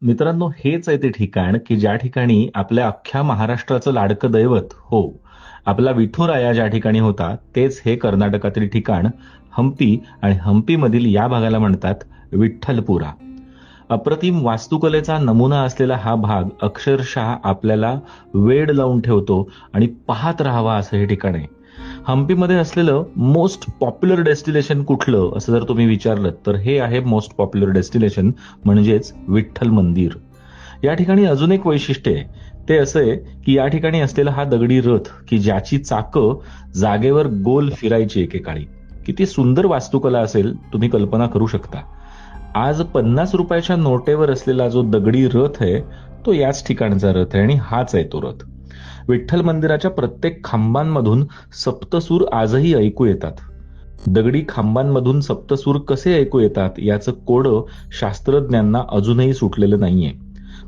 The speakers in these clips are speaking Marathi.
मित्रांनो, हेच आहे ते ठिकाण, की ज्या ठिकाणी आपल्या अख्ख्या महाराष्ट्राचं लाडकं दैवत हो, आपला विठुराया ज्या ठिकाणी होता, तेच हे कर्नाटकातील ठिकाण हंपी आणि हंपीमधील या भागाला म्हणतात विठ्ठलपुरा. अप्रतिम वास्तुकलेचा नमुना असलेला हा भाग अक्षरशः आपल्याला वेड लावून ठेवतो आणि पाहत राहावा असं हे ठिकाण आहे. हंपीमध्ये असलेलं मोस्ट पॉप्युलर डेस्टिनेशन कुठलं असं जर तुम्ही विचारलं तर हे आहे मोस्ट पॉप्युलर डेस्टिनेशन म्हणजेच विठ्ठल मंदिर. या ठिकाणी अजून एक वैशिष्ट्य आहे. ते असं आहे की या ठिकाणी असलेला हा दगडी रथ की ज्याची चाकं जागेवर गोल फिरायची एकेकाळी. किती सुंदर वास्तुकला असेल तुम्ही कल्पना करू शकता. आज 50 रुपयाच्या नोटेवर असलेला जो दगडी रथ आहे तो याच ठिकाणचा रथ आहे आणि हाच आहे तो रथ. विठ्ठल मंदिराच्या प्रत्येक खांबांमधून सप्तसूर आजही ऐकू येतात. दगडी खांबांमधून सप्तसूर कसे ऐकू येतात याचं कोडं शास्त्रज्ञांना अजूनही सुटलेलं नाहीये.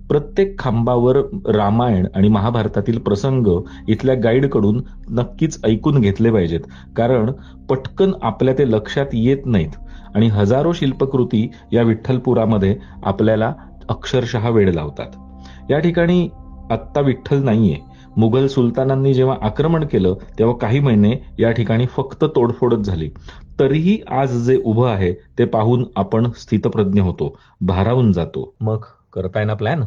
प्रत्येक खांबावर रामायण आणि महाभारतातील प्रसंग इथल्या गाईडकडून नक्कीच ऐकून घेतले पाहिजेत, कारण पटकन आपल्या ते लक्षात येत नाहीत आणि हजारो शिल्पकृती या विठ्ठलपुरामध्ये आपल्याला अक्षरशः वेड लावतात. या ठिकाणी आत्ता विठ्ठल नाहीये. मुघल सुलतानांनी जेव्हा आक्रमण केलं तेव्हा काही महिने या ठिकाणी फक्त तोडफोडच झाली. तरीही आज जे उभं आहे ते पाहून आपण स्थितप्रज्ञ होतो, भारावून जातो. मग करताय ना प्लॅन?